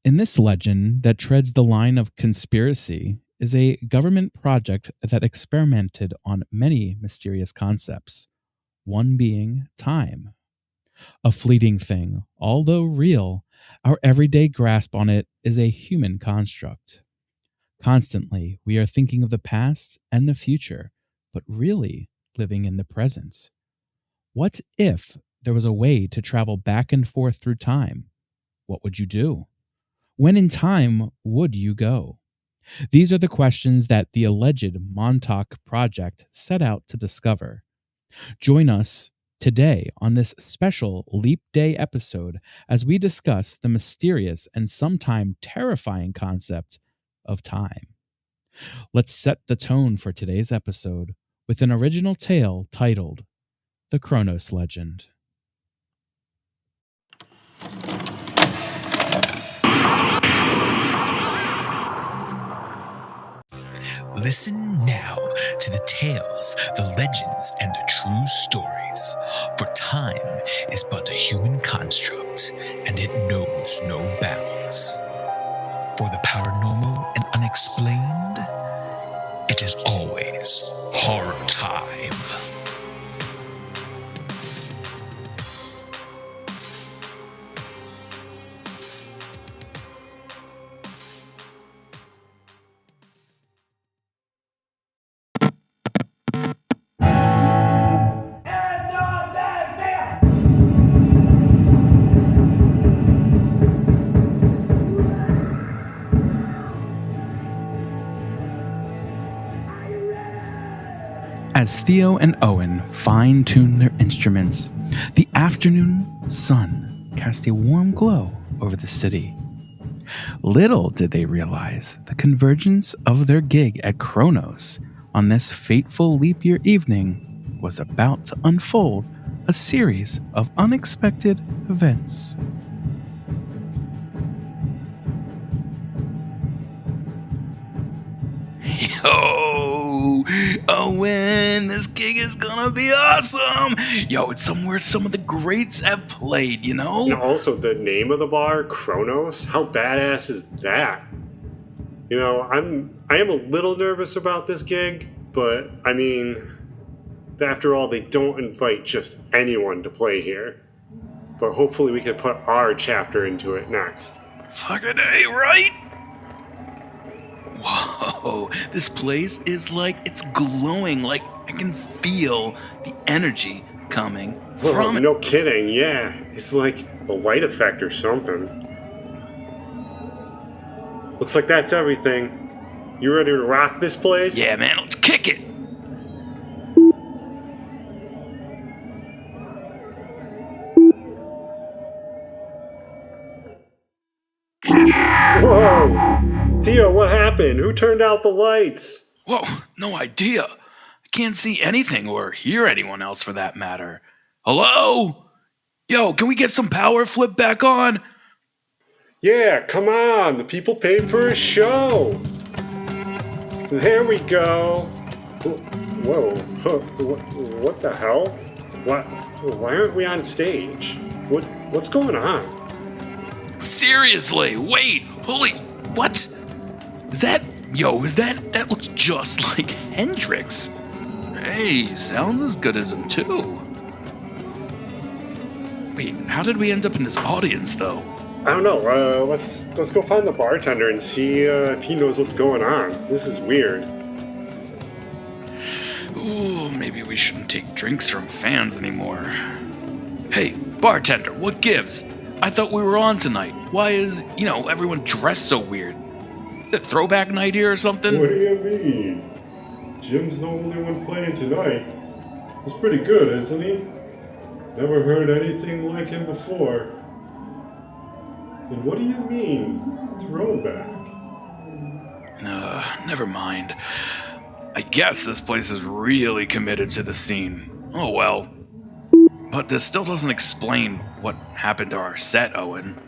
In this legend that treads the line of conspiracy is a government project that experimented on many mysterious concepts, one being time. A fleeting thing, although real, our everyday grasp on it is a human construct. Constantly, we are thinking of the past and the future, but really living in the present. What if there was a way to travel back and forth through time? What would you do? When in time would you go? These are the questions that the alleged Montauk Project set out to discover. Join us today on this special Leap Day episode as we discuss the mysterious and sometimes terrifying concept of time. Let's set the tone for today's episode with an original tale titled The Chronos Legend. Listen now to the tales, the legends, and the true stories. For time is but a human construct, and it knows no bounds. For the paranormal and unexplained, it is always horror time. As Theo and Owen fine-tuned their instruments, the afternoon sun cast a warm glow over the city. Little did they realize the convergence of their gig at Kronos on this fateful leap year evening was about to unfold a series of unexpected events. Yo, Owen, this gig is gonna be awesome. Yo, it's somewhere some of the greats have played, you know? And also, the name of the bar, Kronos, how badass is that? You know, I am a little nervous about this gig, but I mean, after all, they don't invite just anyone to play here. But hopefully we can put our chapter into it next. Fucking A, right? Whoa, this place is like, it's glowing, like I can feel the energy coming from it. No kidding, yeah. It's like a light effect or something. Looks like that's everything. You ready to rock this place? Yeah, man, let's kick it. Whoa! Theo, what happened? Who turned out the lights? Whoa, no idea. I can't see anything or hear anyone else for that matter. Hello? Yo, can we get some power flipped back on? Yeah, come on. The people paid for a show. There we go. Whoa. What the hell? Why aren't we on stage? What's going on? Seriously, wait. Holy, what? Is that looks just like Hendrix. Hey, sounds as good as him too. Wait, how did we end up in this audience though? I don't know. Let's go find the bartender and see if he knows what's going on. This is weird. Ooh, maybe we shouldn't take drinks from fans anymore. Hey, bartender, what gives? I thought we were on tonight. Why is, everyone dressed so weird? Is it throwback night here or something? What do you mean? Jim's the only one playing tonight. He's pretty good, isn't he? Never heard anything like him before. And what do you mean, throwback? Never mind. I guess this place is really committed to the scene. Oh well. But this still doesn't explain what happened to our set, Owen.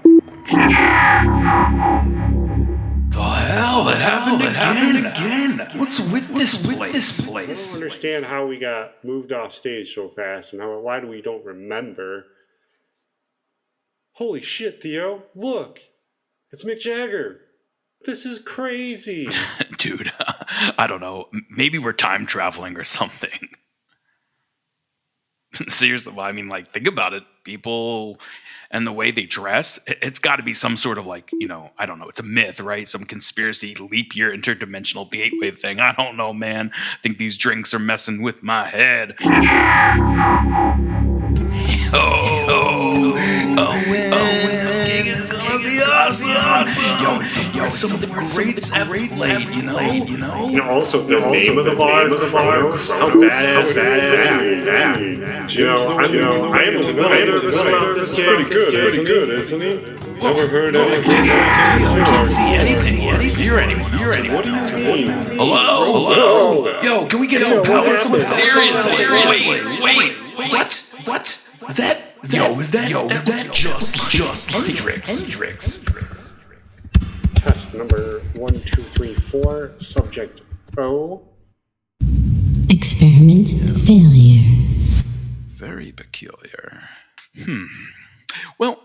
The hell? It happened again. What's with this place? I don't understand how we got moved off stage so fast and why do we don't remember. Holy shit, Theo, look! It's Mick Jagger. This is crazy. Dude, I don't know. Maybe we're time traveling or something. Seriously, well, I mean, like, think about it. People and the way they dress, it's got to be some sort of, like, I don't know. It's a myth, right? Some conspiracy, leap year, interdimensional gateway thing. I don't know, man. I think these drinks are messing with my head. When this gig is gonna be awesome. Yo, some of the greats have played, you know? And also, the name of the bar, Kronos, how badass is that? I am a little nervous about this gig. Pretty good, isn't he? Never heard anything I can't see anything or hear anyone else. What do you mean? Hello? Yo, can we get some power from a Seriously? Wait. What? Is that just Hendrix? Test number 1, 2, 3, 4. Subject O. Experiment failure. Very peculiar. Well,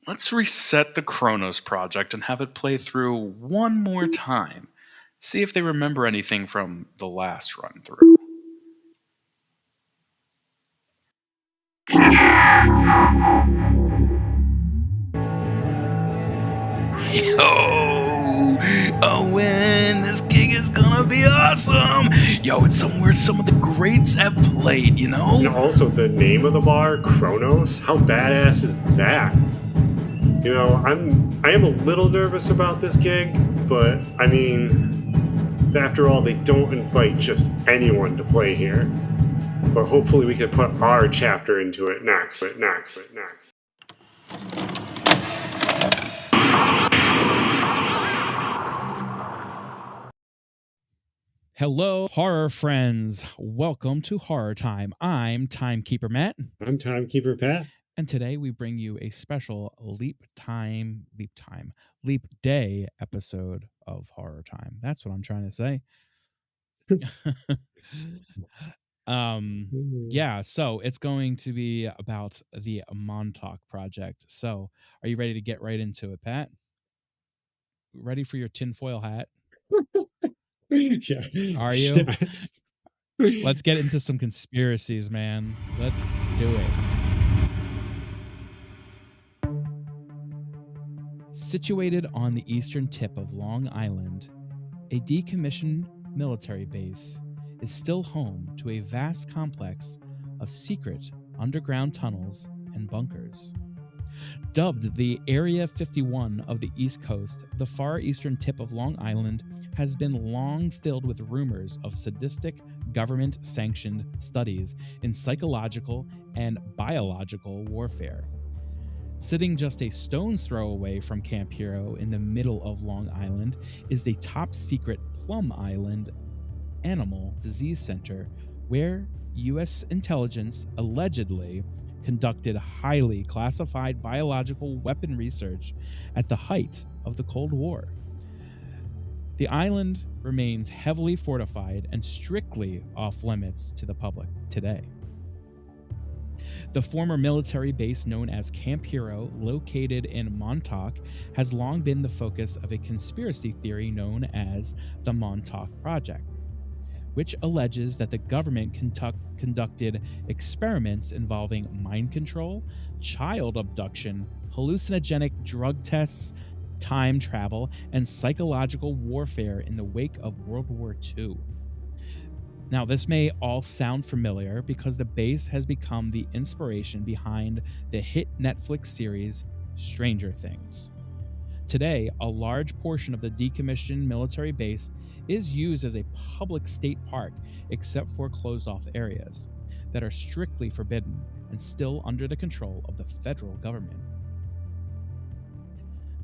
let's reset the Kronos Project and have it play through one more time. See if they remember anything from the last run through. When this gig is gonna be awesome. Yo, it's somewhere some of the greats have played, you know? And also, the name of the bar, Kronos, how badass is that? I am a little nervous about this gig, but I mean, after all, they don't invite just anyone to play here. But hopefully we can put our chapter into it next. Hello, horror friends. Welcome to Horror Time. I'm Timekeeper Matt. I'm Timekeeper Pat. And today we bring you a special leap day episode of Horror Time. That's what I'm trying to say. So it's going to be about the Montauk Project. So are you ready to get right into it, Pat? Ready for your tinfoil hat? Yeah. Are you? Yes. Let's get into some conspiracies, man. Let's do it. Situated on the eastern tip of Long Island, a decommissioned military base is still home to a vast complex of secret underground tunnels and bunkers. Dubbed the Area 51 of the East Coast, the far eastern tip of Long Island has been long filled with rumors of sadistic, government-sanctioned studies in psychological and biological warfare. Sitting just a stone's throw away from Camp Hero in the middle of Long Island is the top-secret Plum Island Animal Disease Center, where U.S. intelligence allegedly conducted highly classified biological weapon research at the height of the Cold War. The island remains heavily fortified and strictly off limits to the public today. The former military base known as Camp Hero, located in Montauk, has long been the focus of a conspiracy theory known as the Montauk Project, which alleges that the government conducted experiments involving mind control, child abduction, hallucinogenic drug tests, time travel, and psychological warfare in the wake of World War II. Now, this may all sound familiar because the base has become the inspiration behind the hit Netflix series Stranger Things. Today, a large portion of the decommissioned military base is used as a public state park, except for closed-off areas that are strictly forbidden and still under the control of the federal government.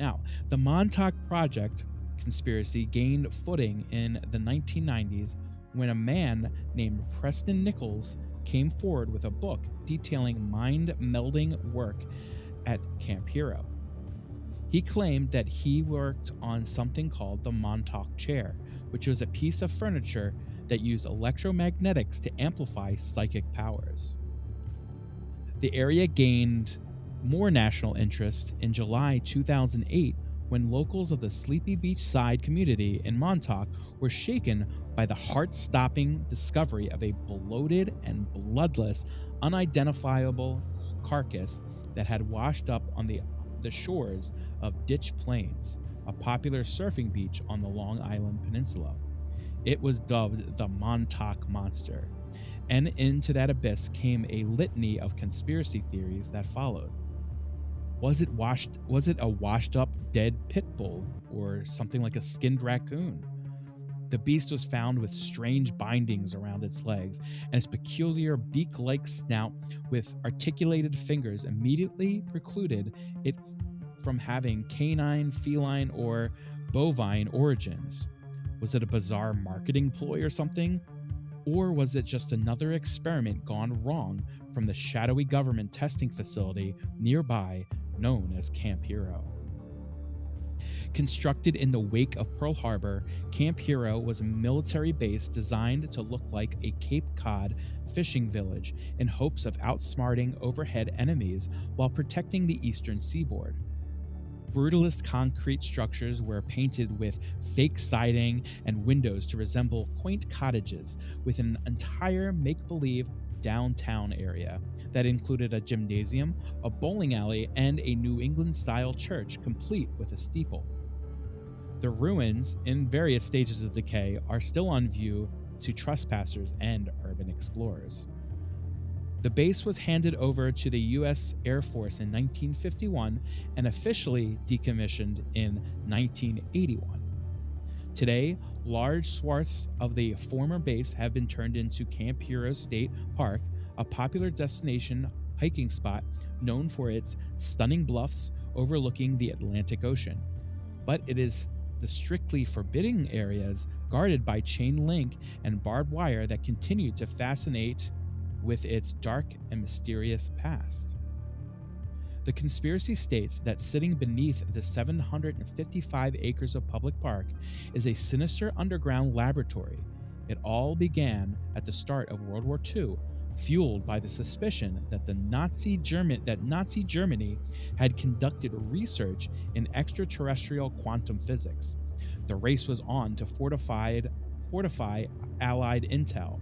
Now, the Montauk Project conspiracy gained footing in the 1990s when a man named Preston Nichols came forward with a book detailing mind-melding work at Camp Hero. He claimed that he worked on something called the Montauk Chair, which was a piece of furniture that used electromagnetics to amplify psychic powers. The area gained more national interest in July 2008 when locals of the Sleepy Beach Side community in Montauk were shaken by the heart-stopping discovery of a bloated and bloodless, unidentifiable carcass that had washed up on the shores of Ditch Plains, a popular surfing beach on the Long Island Peninsula. It was dubbed the Montauk Monster, and into that abyss came a litany of conspiracy theories that followed. Was it a washed-up dead pit bull, or something like a skinned raccoon? The beast was found with strange bindings around its legs, and its peculiar beak-like snout with articulated fingers immediately precluded it from having canine, feline, or bovine origins. Was it a bizarre marketing ploy or something? Or was it just another experiment gone wrong from the shadowy government testing facility nearby known as Camp Hero? Constructed in the wake of Pearl Harbor, Camp Hero was a military base designed to look like a Cape Cod fishing village in hopes of outsmarting overhead enemies while protecting the eastern seaboard. Brutalist concrete structures were painted with fake siding and windows to resemble quaint cottages, with an entire make-believe downtown area that included a gymnasium, a bowling alley, and a New England-style church complete with a steeple. The ruins, in various stages of decay, are still on view to trespassers and urban explorers. The base was handed over to the U.S. Air Force in 1951 and officially decommissioned in 1981. Today, large swaths of the former base have been turned into Camp Hero State Park, a popular destination hiking spot known for its stunning bluffs overlooking the Atlantic Ocean. But it is the strictly forbidden areas guarded by chain link and barbed wire that continue to fascinate with its dark and mysterious past. The conspiracy states that sitting beneath the 755 acres of public park is a sinister underground laboratory. It all began at the start of World War II, fueled by the suspicion that Nazi Germany had conducted research in extraterrestrial quantum physics. The race was on to fortify Allied intel.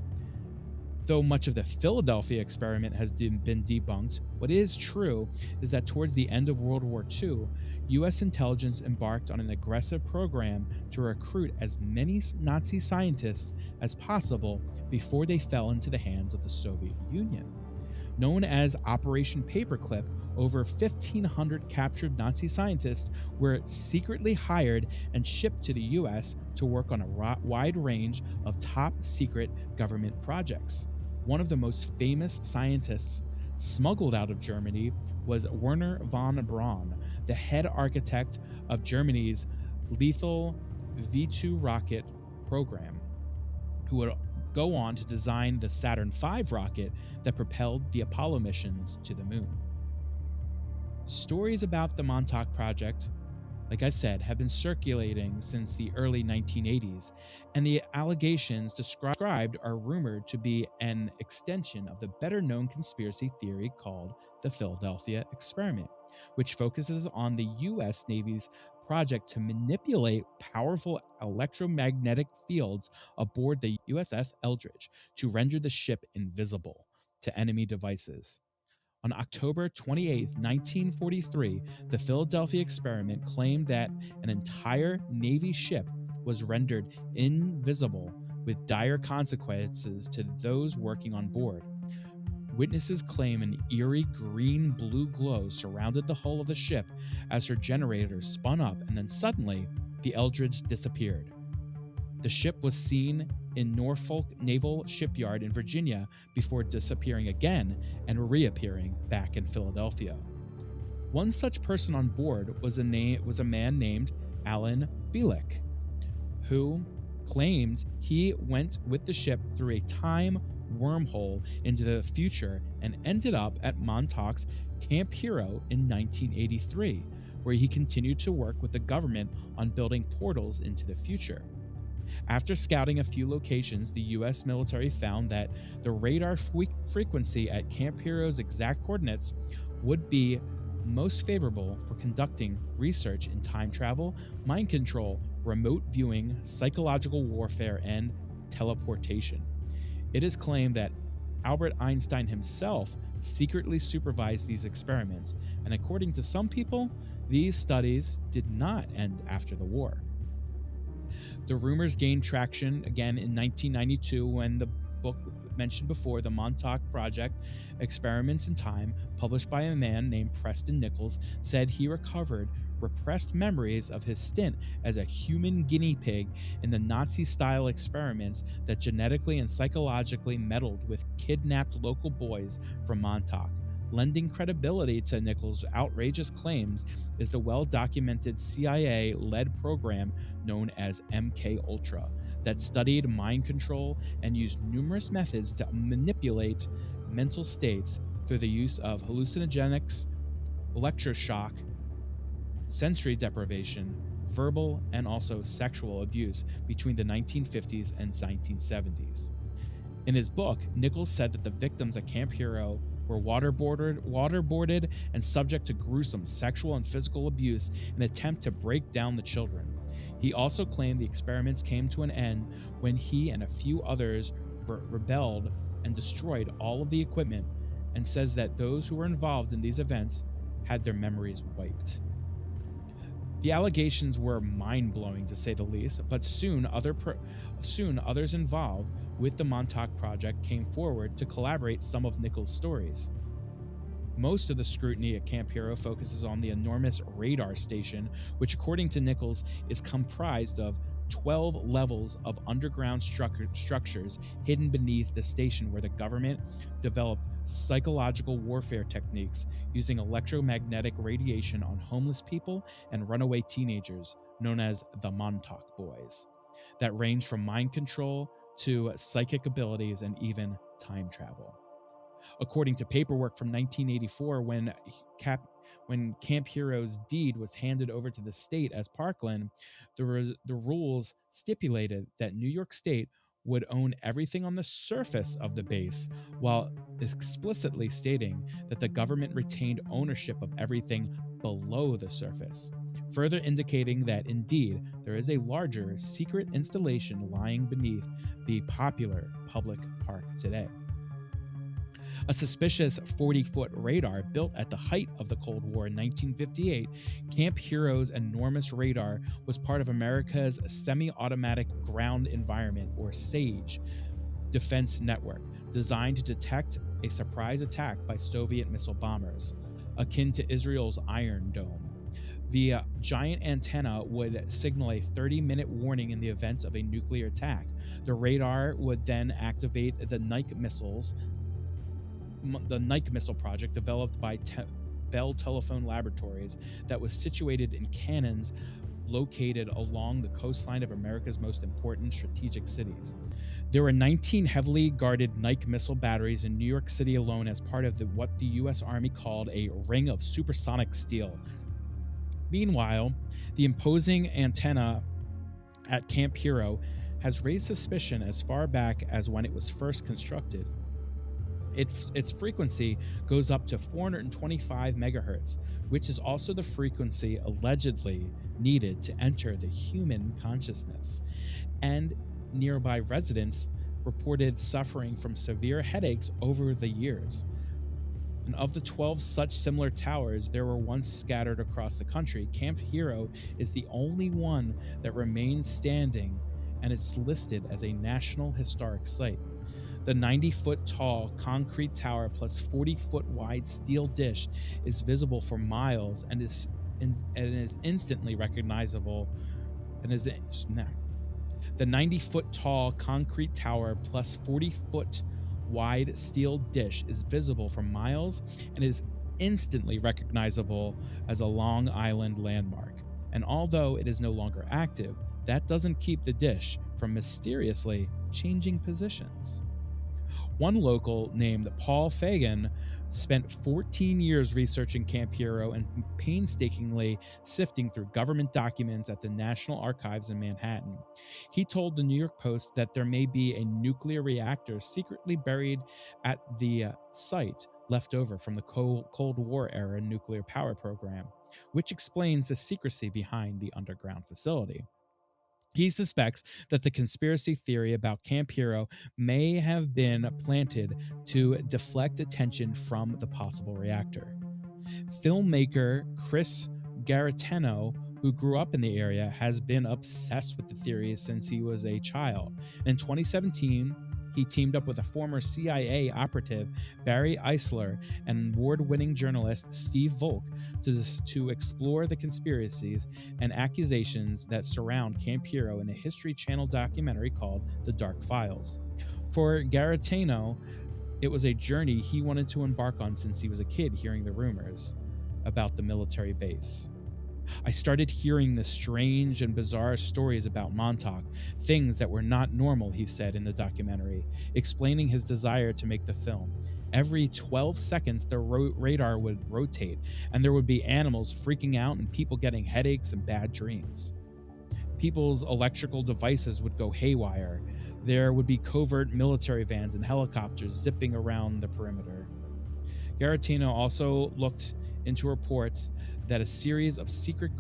Though much of the Philadelphia experiment has been debunked, what is true is that towards the end of World War II, U.S. intelligence embarked on an aggressive program to recruit as many Nazi scientists as possible before they fell into the hands of the Soviet Union. Known as Operation Paperclip, over 1,500 captured Nazi scientists were secretly hired and shipped to the U.S. to work on a wide range of top-secret government projects. One of the most famous scientists smuggled out of Germany was Werner von Braun, the head architect of Germany's lethal V2 rocket program, who would go on to design the Saturn V rocket that propelled the Apollo missions to the moon. Stories about the Montauk Project, like I said, have been circulating since the early 1980s, and the allegations described are rumored to be an extension of the better-known conspiracy theory called the Philadelphia Experiment, which focuses on the U.S. Navy's project to manipulate powerful electromagnetic fields aboard the USS Eldridge to render the ship invisible to enemy devices. On October 28, 1943, the Philadelphia Experiment claimed that an entire Navy ship was rendered invisible with dire consequences to those working on board. Witnesses claim an eerie green-blue glow surrounded the hull of the ship as her generators spun up, and then suddenly, the Eldridge disappeared. The ship was seen in Norfolk Naval Shipyard in Virginia before disappearing again and reappearing back in Philadelphia. One such person on board was a man named Alan Bielek, who claimed he went with the ship through a time wormhole into the future and ended up at Montauk's Camp Hero in 1983, where he continued to work with the government on building portals into the future. After scouting a few locations, the U.S. military found that the radar frequency at Camp Hero's exact coordinates would be most favorable for conducting research in time travel, mind control, remote viewing, psychological warfare, and teleportation. It is claimed that Albert Einstein himself secretly supervised these experiments, and according to some people, these studies did not end after the war. The rumors gained traction again in 1992 when the book mentioned before, the Montauk Project, Experiments in Time, published by a man named Preston Nichols, said he recovered repressed memories of his stint as a human guinea pig in the Nazi-style experiments that genetically and psychologically meddled with kidnapped local boys from Montauk. Lending credibility to Nichols' outrageous claims is the well-documented CIA-led program known as MK-Ultra that studied mind control and used numerous methods to manipulate mental states through the use of hallucinogenics, electroshock, sensory deprivation, verbal and also sexual abuse between the 1950s and 1970s. In his book, Nichols said that the victims at Camp Hero were waterboarded and subject to gruesome sexual and physical abuse in an attempt to break down the children. He also claimed the experiments came to an end when he and a few others rebelled and destroyed all of the equipment, and says that those who were involved in these events had their memories wiped. The allegations were mind-blowing to say the least, but soon others involved with the Montauk Project came forward to collaborate some of Nichols' stories. Most of the scrutiny at Camp Hero focuses on the enormous radar station, which according to Nichols is comprised of 12 levels of underground structures hidden beneath the station, where the government developed psychological warfare techniques using electromagnetic radiation on homeless people and runaway teenagers, known as the Montauk Boys, that range from mind control to psychic abilities and even time travel. According to paperwork from 1984, when Camp Hero's deed was handed over to the state as Parkland, the rules stipulated that New York State would own everything on the surface of the base, while explicitly stating that the government retained ownership of everything below the surface, further indicating that indeed there is a larger secret installation lying beneath the popular public park today. A suspicious 40-foot radar built at the height of the Cold War in 1958, Camp Hero's enormous radar was part of America's Semi-Automatic Ground Environment, or SAGE, defense network, designed to detect a surprise attack by Soviet missile bombers, akin to Israel's Iron Dome. The giant antenna would signal a 30-minute warning in the event of a nuclear attack. The radar would then activate the Nike missile project developed by Bell Telephone Laboratories that was situated in cannons located along the coastline of America's most important strategic cities. There were 19 heavily guarded Nike missile batteries in New York City alone as part of what the U.S. Army called a ring of supersonic steel. Meanwhile, the imposing antenna at Camp Hero has raised suspicion as far back as when it was first constructed. Its frequency goes up to 425 megahertz, which is also the frequency allegedly needed to enter the human consciousness. And nearby residents reported suffering from severe headaches over the years. And of the 12 such similar towers there were once scattered across the country, Camp Hero is the only one that remains standing, and it's listed as a National Historic Site. The 90-foot tall concrete tower plus 40-foot wide steel dish is visible for miles and is instantly recognizable. The 90-foot tall concrete tower plus 40-foot wide steel dish is visible for miles and is instantly recognizable as a Long Island landmark. And although it is no longer active, that doesn't keep the dish from mysteriously changing positions. One local named Paul Fagan spent 14 years researching Camp Hero and painstakingly sifting through government documents at the National Archives in Manhattan. He told the New York Post that there may be a nuclear reactor secretly buried at the site left over from the Cold War era nuclear power program, which explains the secrecy behind the underground facility. He suspects that the conspiracy theory about Camp Hero may have been planted to deflect attention from the possible reactor. Filmmaker Chris Garetano, who grew up in the area, has been obsessed with the theories since he was a child. In 2017, he teamed up with a former CIA operative, Barry Eisler, and award-winning journalist Steve Volk to explore the conspiracies and accusations that surround Camp Hero in a History Channel documentary called The Dark Files. For Garetano, it was a journey he wanted to embark on since he was a kid, hearing the rumors about the military base. I started hearing the strange and bizarre stories about Montauk, things that were not normal, he said in the documentary, explaining his desire to make the film. Every 12 seconds, the radar would rotate, and there would be animals freaking out and people getting headaches and bad dreams. People's electrical devices would go haywire. There would be covert military vans and helicopters zipping around the perimeter. Garetano also looked into reports that a series of secret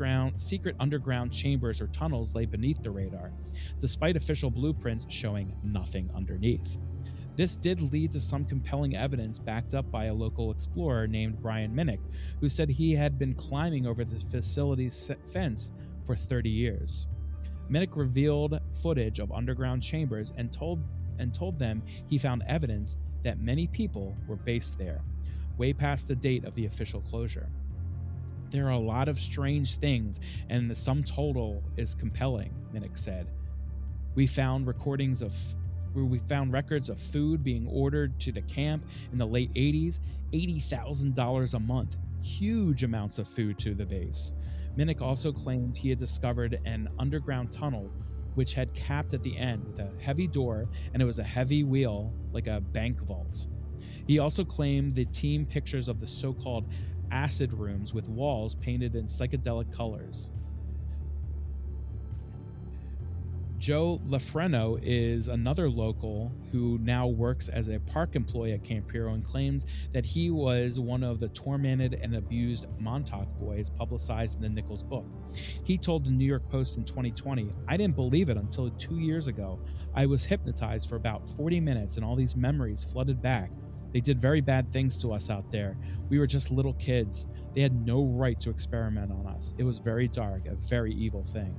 underground chambers or tunnels lay beneath the radar, despite official blueprints showing nothing underneath. This did lead to some compelling evidence backed up by a local explorer named Brian Minnick, who said he had been climbing over the facility's fence for 30 years. Minnick revealed footage of underground chambers and told them he found evidence that many people were based there, way past the date of the official closure. There are a lot of strange things, and the sum total is compelling, Minnick said. We found records of food being ordered to the camp in the late 80s, $80,000 a month, huge amounts of food to the base. Minnick also claimed he had discovered an underground tunnel which had capped at the end with a heavy door, and it was a heavy wheel like a bank vault. He also claimed the team pictures of the so-called acid rooms with walls painted in psychedelic colors. Joe Lafreno is another local who now works as a park employee at Camp Hero and claims that he was one of the tormented and abused Montauk boys publicized in the Nichols book. He told the New York Post in 2020, "I didn't believe it until 2 years ago. I was hypnotized for about 40 minutes and all these memories flooded back. They did very bad things to us out there. We were just little kids. They had no right to experiment on us. It was very dark, a very evil thing."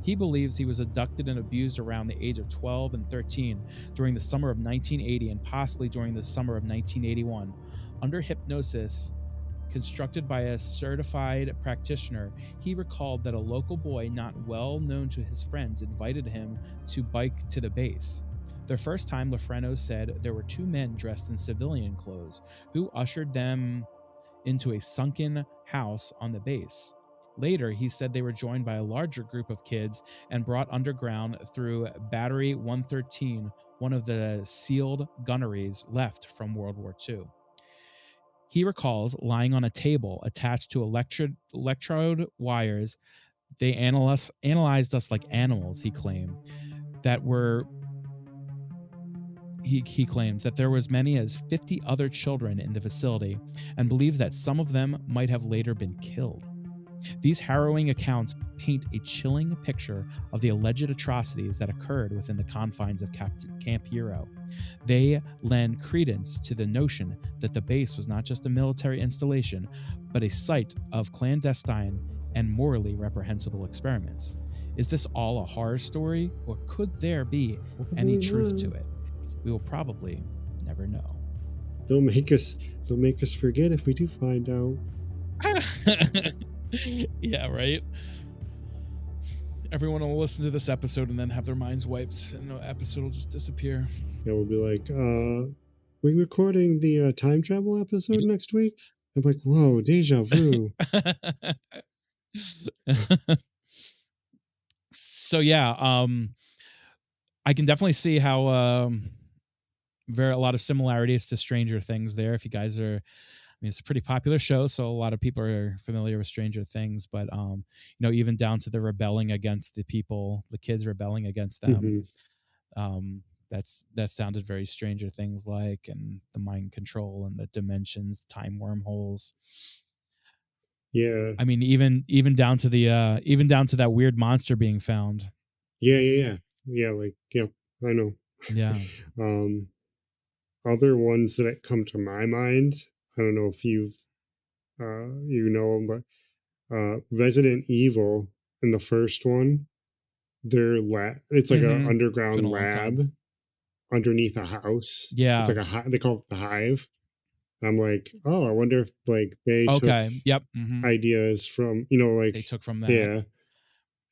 He believes he was abducted and abused around the age of 12 and 13 during the summer of 1980 and possibly during the summer of 1981. Under hypnosis constructed by a certified practitioner, he recalled that a local boy not well known to his friends invited him to bike to the base. The first time, Lafreno said there were 2 men dressed in civilian clothes who ushered them into a sunken house on the base. Later, he said they were joined by a larger group of kids and brought underground through Battery 113, one of the sealed gunneries left from World War II. He recalls lying on a table attached to electrode wires. They analyzed us like animals, he claimed. He claims that there was as many as 50 other children in the facility and believes that some of them might have later been killed. These harrowing accounts paint a chilling picture of the alleged atrocities that occurred within the confines of Camp Hero. They lend credence to the notion that the base was not just a military installation, but a site of clandestine and morally reprehensible experiments. Is this all a horror story, or could there be any truth to it? We will probably never know. They'll make us forget if we do find out. Yeah, right? Everyone will listen to this episode and then have their minds wiped, and the episode will just disappear. Yeah, we'll be like, we recording the time travel episode next week? I'm like, whoa, deja vu. So yeah, I can definitely see how a lot of similarities to Stranger Things there. If you guys are, it's a pretty popular show, so a lot of people are familiar with Stranger Things, but even down to the rebelling against the kids rebelling against them. that sounded very Stranger Things like, and the mind control and the dimensions, time wormholes. Yeah. I mean, even down to the even down to that weird monster being found. Yeah. Like, yeah, I know. Yeah. um, Other ones that come to my mind, I don't know if you know them, but Resident Evil in the first one, it's like a Mm-hmm. It's been a underground long time. lab underneath a house. It's Yeah. like they call it the hive. I'm like, oh, I wonder if like they took Okay. Yep. Mm-hmm. ideas from, They like, took from that. yeah.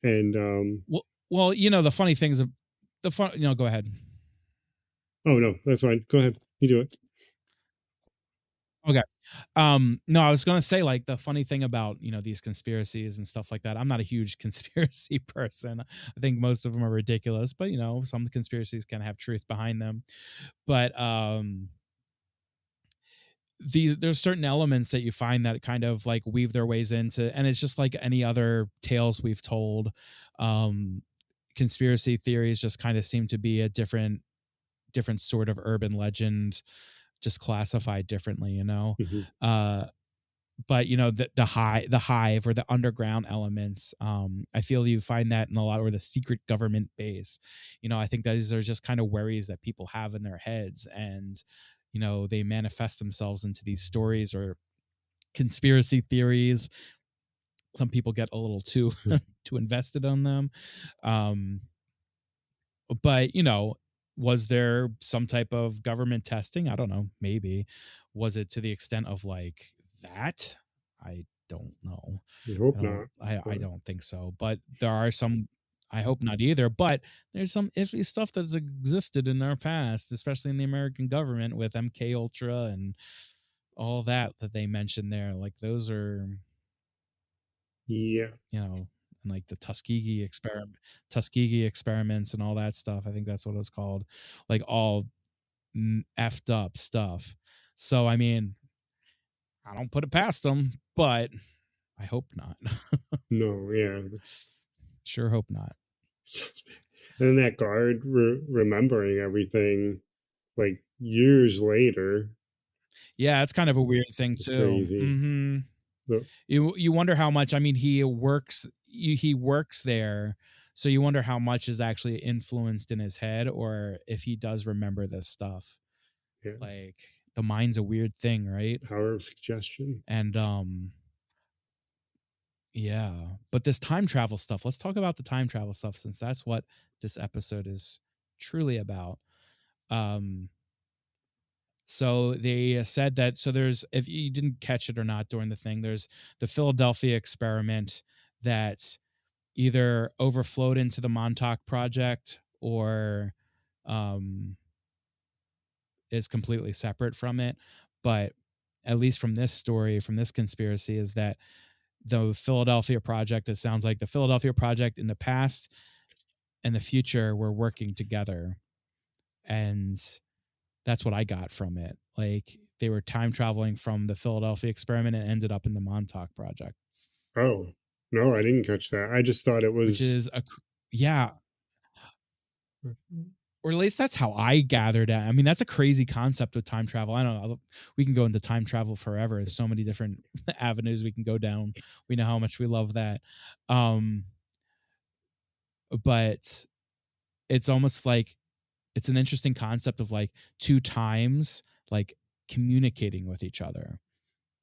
And Well, the funny things of the fun. Go ahead. oh no, that's fine. Go ahead, you do it. Okay. No, I was gonna say, like, the funny thing about these conspiracies and stuff like that. I'm not a huge conspiracy person. I think most of them are ridiculous, but some conspiracies can have truth behind them. But there's certain elements that you find that kind of like weave their ways into, and it's just like any other tales we've told. Um, Conspiracy theories just kind of seem to be a different sort of urban legend, just classified differently. Hmm. Uh, but the hive or the underground elements, I feel you find that in a lot, or the secret government base. I think those are just kind of worries that people have in their heads, and they manifest themselves into these stories or conspiracy theories. Some people get a little too too invested on them. um but was there some type of government testing? I don't know, maybe. Was it to the extent of like that? I don't know. I I hope don't not, I but don't think so, but there are some. I hope not either, but there's some iffy stuff that's existed in our past, especially in the American government with MK Ultra and all that they mentioned there. Like, those are, yeah, and like the Tuskegee experiments and all that stuff. I think that's what it's called. Like, all effed up stuff. So I mean, I don't put it past them, but I hope not. no, yeah, it's Sure hope not. and then that guard remembering everything like years later. Yeah, it's kind of a weird thing It's too. crazy. The, You wonder how much. I mean, he works there, so you wonder how much is actually influenced in his head, or if he does remember this stuff. yeah, Like, the mind's a weird thing, right? power of suggestion. And yeah, but this time travel stuff. Let's talk about the time travel stuff, since that's what this episode is truly about. Um, so they said that, so there's, if you didn't catch it or not during the thing, there's the Philadelphia experiment that either overflowed into the Montauk Project, or um, is completely separate from it. But at least from this story, from this conspiracy, is that the Philadelphia Project, it sounds like the Philadelphia Project in the past and the future were working together. And that's what I got from it. Like, they were time traveling from the Philadelphia experiment and ended up in the Montauk Project, Oh no, I didn't catch that. I just thought it which was. is yeah, or at least that's how I gathered it. I mean, that's a crazy concept with time travel. I don't know. We can go into time travel forever. There's so many different avenues we can go down. We know how much we love that. Um, but it's almost like it's an interesting concept of like two times, like, communicating with each other.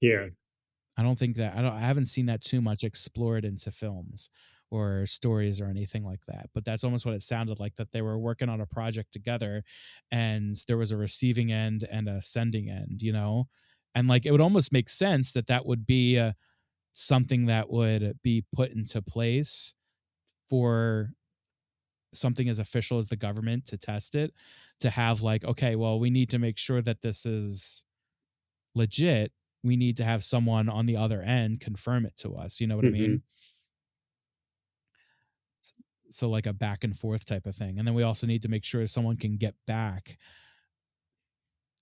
Yeah. I haven't seen that too much explored into films or stories or anything like that. But that's almost what it sounded like, that they were working on a project together, and there was a receiving end and a sending end. And like, it would almost make sense that that would be something that would be put into place for something as official as the government to test it, to have like, okay, well, we need to make sure that this is legit. We need to have someone on the other end confirm it to us. You know what I Hmm. mean? So like a back and forth type of thing. And then we also need to make sure someone can get back.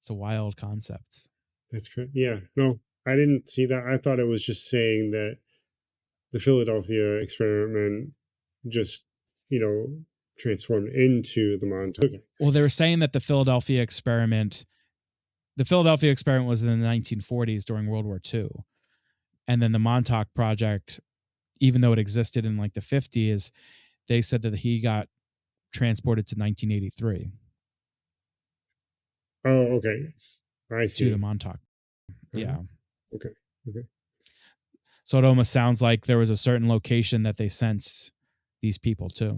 It's a wild concept. That's good. Yeah. No, I didn't see that. I thought it was just saying that the Philadelphia experiment just, you know, transformed into the Montauk. Well, they were saying that the Philadelphia experiment was in the 1940s during World War II. And then the Montauk Project, even though it existed in like the 50s, they said that he got transported to 1983. Oh, okay. I see. To the Montauk. Yeah. Okay. So it almost sounds like there was a certain location that they sent these people to,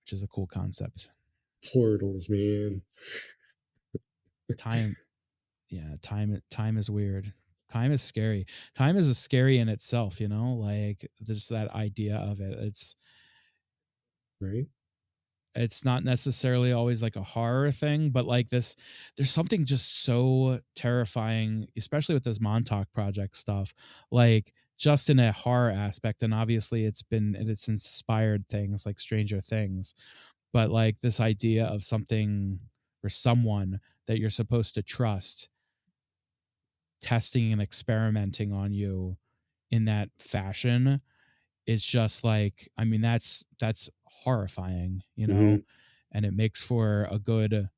which is a cool concept. Portals, man. Time is weird. Time is scary. Time is scary in itself, you know, like there's that idea of it. It's right. It's not necessarily always like a horror thing, but like there's something just so terrifying, especially with this Montauk Project stuff, like just in a horror aspect. And obviously it's inspired things like Stranger Things, but like this idea of something or someone that you're supposed to trust testing and experimenting on you in that fashion is just like, I mean, that's horrifying, you know, and it makes for a good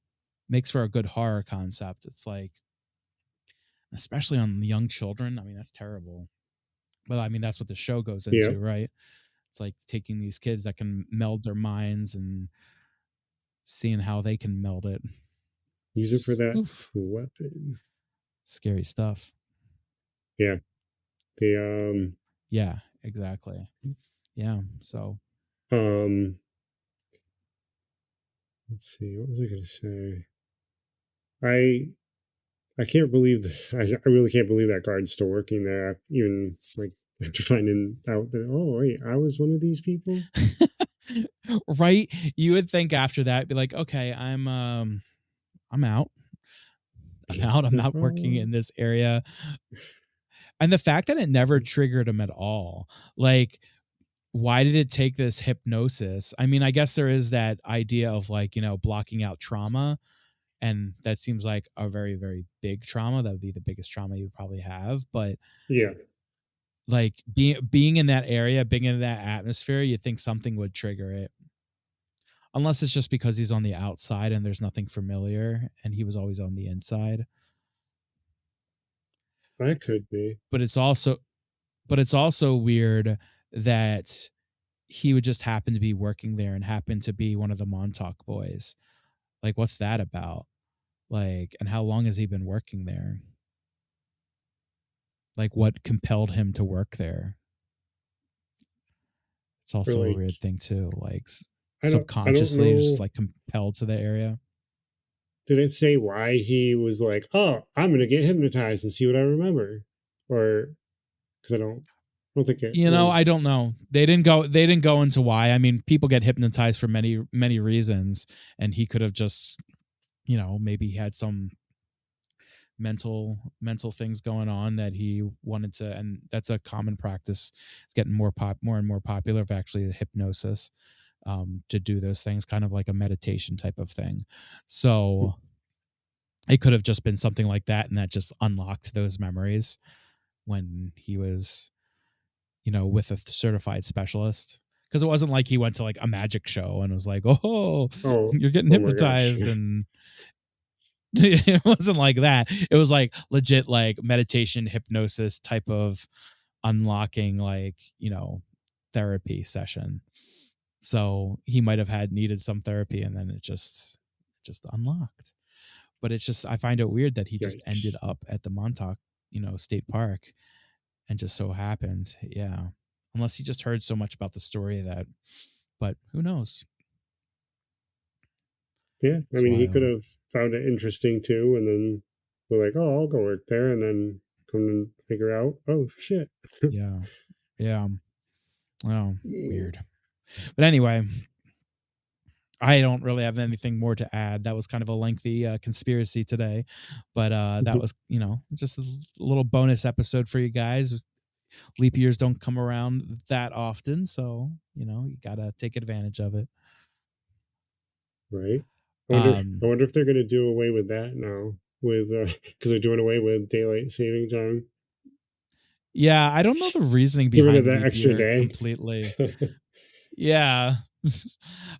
horror concept. It's like, especially on young children. I mean, that's terrible. But I mean, that's what the show goes into, right? It's like taking these kids that can meld their minds and seeing how they can meld it. Use it for that weapon. Scary stuff. Yeah. Yeah, exactly. Yeah. So let's see, what was I gonna say? I can't believe I really can't believe that guard's still working there, even like after finding out that, oh wait, I was one of these people. Right? You would think after that, be like, okay, I'm out. I'm out. I'm not working in this area. And the fact that it never triggered him at all, like, why did it take this hypnosis? I mean, I guess there is that idea of like, you know, blocking out trauma. And that seems like a very, very big trauma. That would be the biggest trauma you would probably have. But yeah, like being in that area, being in that atmosphere, you think something would trigger it. Unless it's just because he's on the outside and there's nothing familiar and he was always on the inside. That could be. But it's also weird that he would just happen to be working there and happen to be one of the Montauk boys. Like, what's that about? Like, and how long has he been working there? Like, what compelled him to work there? It's also a weird thing too. Like, subconsciously, I just like compelled to the area. Did it say why he was like, oh, I'm gonna get hypnotized and see what I remember? Or because I don't think it. You know, I don't know. They didn't go into why. I mean, people get hypnotized for many, many reasons, and he could have just, you know, maybe he had some mental things going on that he wanted to, and that's a common practice. It's getting more and more popular of actually hypnosis, to do those things, kind of like a meditation type of thing. So it could have just been something like that, and that just unlocked those memories when he was, you know, with a certified specialist. Because it wasn't like he went to like a magic show and was like, oh you're getting hypnotized. And it wasn't like that. It was like legit, like meditation, hypnosis type of unlocking, like, you know, therapy session. So he might have needed some therapy, and then it just unlocked. But it's just, I find it weird that he just ended up at the Montauk, you know, State Park, and just so happened. Yeah. Unless he just heard so much about the story that, but who knows? Yeah. I mean, he could have found it interesting too. And then we're like, oh, I'll go work there. And then come and figure out, oh, shit. Yeah. Yeah. Oh, weird. But anyway, I don't really have anything more to add. That was kind of a lengthy conspiracy today, but that was, you know, just a little bonus episode for you guys. Leap years don't come around that often, so, you know, you gotta take advantage of it. Right. I wonder if they're going to do away with that now, with because they're doing away with daylight saving time. Yeah, I don't know the reasoning behind that extra day completely. Yeah.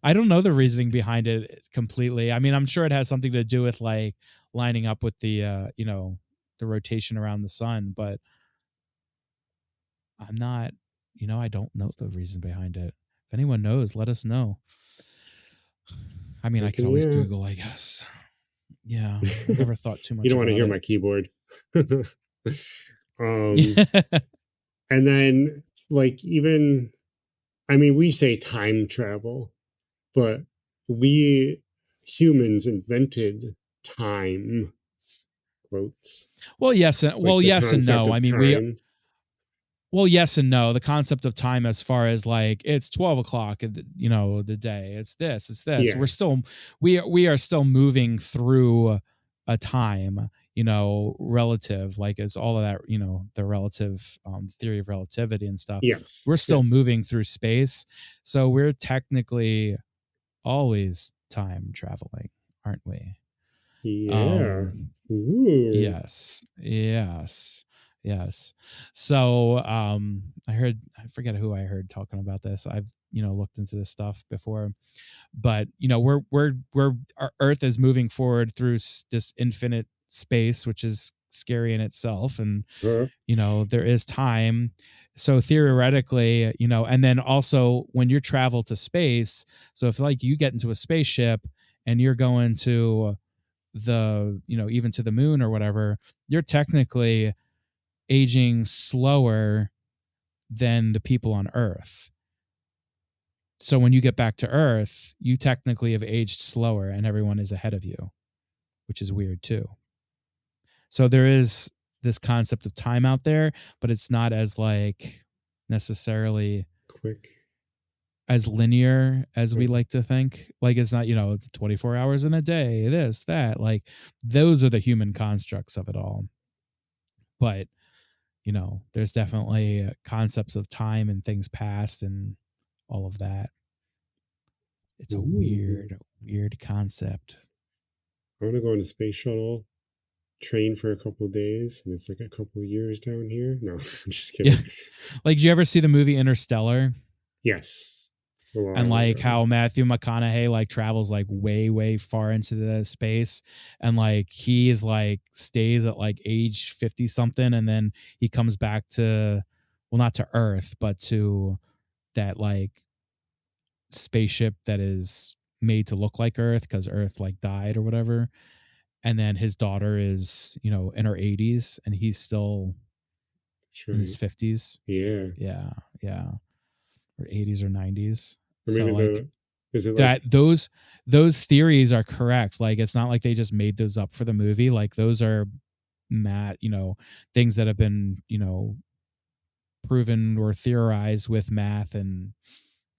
I don't know the reasoning behind it completely. I mean, I'm sure it has something to do with like lining up with the the rotation around the sun, but I'm not, I don't know the reason behind it. If anyone knows, let us know. I mean, I could always Yeah. Google, I guess. Yeah, I never thought too You much don't want to about hear it. my keyboard. And then like even, I mean, we say time travel, but we humans invented time, quotes, Well, like the yes and concept no. of I mean, time. well, yes and no. The concept of time, as far as like it's 12 o'clock, the day. It's this. It's this. Yeah. We are still moving through a time. Relative, like it's all of that. The relative theory of relativity and stuff. Yes. We're Yeah. still moving through space, so we're technically always time traveling, aren't we? Yeah. Um, Ooh. Yes. Yes. Yes. So I forget who I heard talking about this. I've, looked into this stuff before, but our Earth is moving forward through this infinite space, which is scary in itself. And, Huh? there is time. So theoretically, and then also when you travel to space, so if like you get into a spaceship and you're going to even to the moon or whatever, you're technically aging slower than the people on Earth. So when you get back to Earth, you technically have aged slower and everyone is ahead of you, which is weird too. So there is this concept of time out there, but it's not as like necessarily Quick. as linear as we like to think. Like it's not, 24 hours in a day, this, that. Like those are the human constructs of it all. But there's definitely concepts of time and things past and all of that. It's a Ooh. weird concept. I want to go on a space shuttle, train for a couple of days, and it's like a couple of years down here. No, I'm just Yeah. kidding. Like, did you ever see the movie Interstellar? Yes. A And while like ago. how Matthew McConaughey like travels like way far into the space, and like he is like stays at like age 50 something, and then he comes back to, well, not to Earth, but to that like spaceship that is made to look like Earth because Earth like died or whatever. And then his daughter is, in her 80s and he's still That's in his right. 50s. Yeah. Yeah. Yeah. Or 80s or 90s. Or So maybe like is it like, that, those theories are correct. Like it's not like they just made those up for the movie. Like those are things that have been, proven or theorized with math and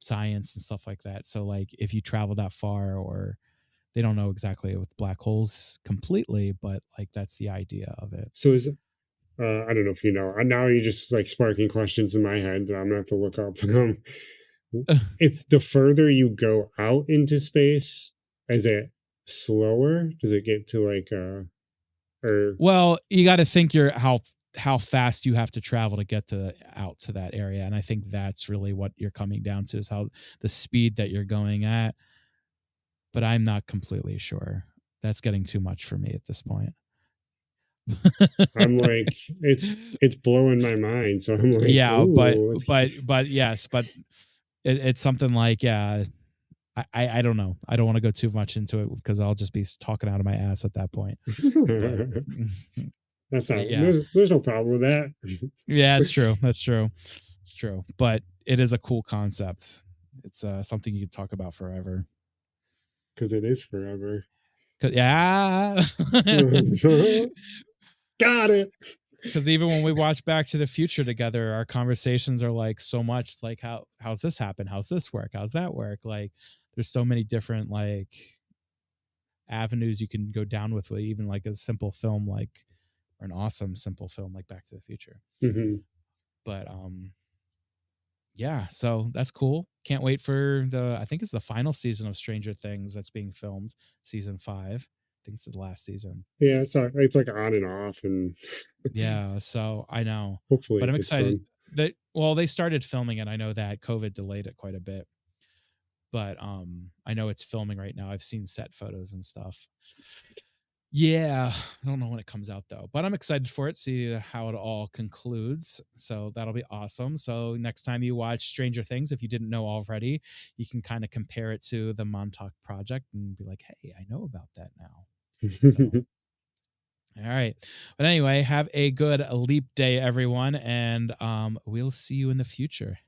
science and stuff like that. So like if you travel that far, or they don't know exactly with black holes completely, but like that's the idea of it. so is it, I don't know if you know. Now you're just like sparking questions in my head that I'm gonna have to look up. If the further you go out into space, is it slower? Does it get to like or Well, you got to think how fast you have to travel to get to out to that area, and I think that's really what you're coming down to, is how the speed that you're going at. But I'm not completely sure. That's getting too much for me at this point. I'm like it's blowing my mind. So I'm like, Yeah, ooh, but yes, but it's something like, yeah, I don't know. I don't want to go too much into it because I'll just be talking out of my ass at that point. But that's not yeah, there's no problem with that. yeah, it's true. That's true. It's true. But it is a cool concept. It's something you can talk about forever. Because it is forever. Yeah. Got it. Because even when we watch Back to the Future together, our conversations are like so much like how's this happen? How's this work? How's that work? Like there's so many different like avenues you can go down with even like a simple film like, or an awesome simple film like Back to the Future. Mm-hmm. But yeah, so that's cool. Can't wait for I think it's the final season of Stranger Things that's being filmed, season 5. I think it's the last season. Yeah, it's like on and off, and Yeah, so I know, hopefully but it I'm gets excited done. that, well, they started filming it. I know that COVID delayed it quite a bit. but I know it's filming right now. I've seen set photos and stuff. Yeah, I don't know when it comes out though, but I'm excited for it. See how it all concludes. So that'll be awesome. So next time you watch Stranger Things, if you didn't know already, you can kind of compare it to the Montauk Project and be like, "Hey, I know about that now." So, all right, but anyway, have a good leap day, everyone, and we'll see you in the future.